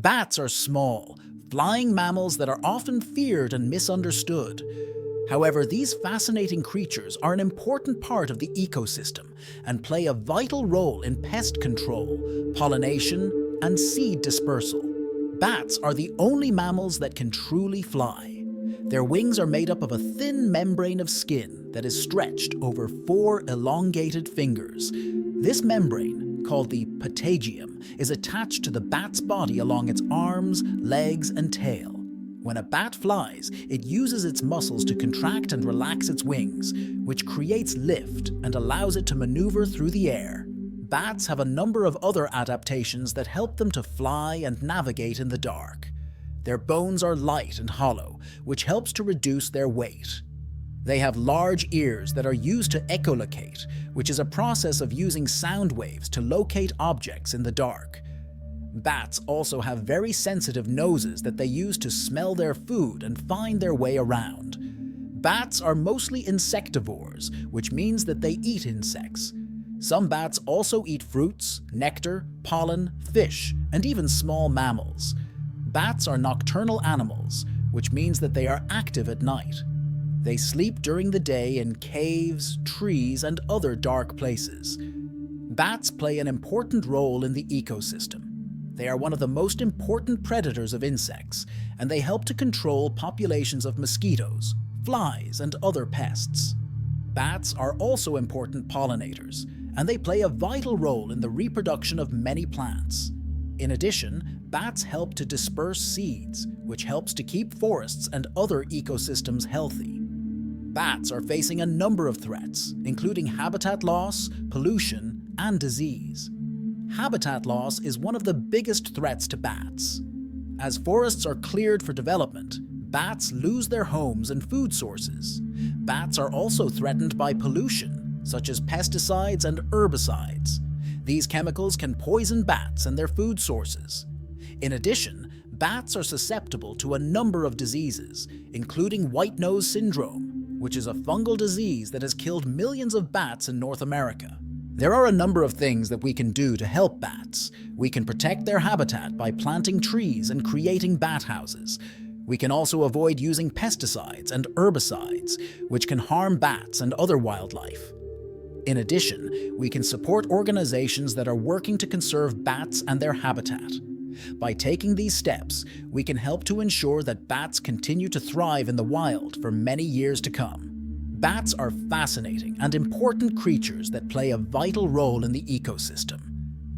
Bats are small, flying mammals that are often feared and misunderstood. However, these fascinating creatures are an important part of the ecosystem and play a vital role in pest control, pollination, and seed dispersal. Bats are the only mammals that can truly fly. Their wings are made up of a thin membrane of skin that is stretched over 4 elongated fingers. This membrane, called the patagium, is attached to the bat's body along its arms, legs, and tail. When a bat flies, it uses its muscles to contract and relax its wings, which creates lift and allows it to maneuver through the air. Bats have a number of other adaptations that help them to fly and navigate in the dark. Their bones are light and hollow, which helps to reduce their weight. They have large ears that are used to echolocate, which is a process of using sound waves to locate objects in the dark. Bats also have very sensitive noses that they use to smell their food and find their way around. Bats are mostly insectivores, which means that they eat insects. Some bats also eat fruits, nectar, pollen, fish, and even small mammals. Bats are nocturnal animals, which means that they are active at night. They sleep during the day in caves, trees, and other dark places. Bats play an important role in the ecosystem. They are one of the most important predators of insects, and they help to control populations of mosquitoes, flies, and other pests. Bats are also important pollinators, and they play a vital role in the reproduction of many plants. In addition, bats help to disperse seeds, which helps to keep forests and other ecosystems healthy. Bats are facing a number of threats, including habitat loss, pollution, and disease. Habitat loss is one of the biggest threats to bats. As forests are cleared for development, bats lose their homes and food sources. Bats are also threatened by pollution, such as pesticides and herbicides. These chemicals can poison bats and their food sources. In addition, bats are susceptible to a number of diseases, including white nose syndrome, which is a fungal disease that has killed millions of bats in North America. There are a number of things that we can do to help bats. We can protect their habitat by planting trees and creating bat houses. We can also avoid using pesticides and herbicides, which can harm bats and other wildlife. In addition, we can support organizations that are working to conserve bats and their habitat. By taking these steps, we can help to ensure that bats continue to thrive in the wild for many years to come. Bats are fascinating and important creatures that play a vital role in the ecosystem.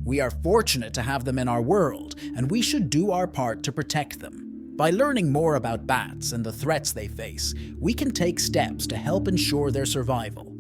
We are fortunate to have them in our world, and we should do our part to protect them. By learning more about bats and the threats they face, we can take steps to help ensure their survival.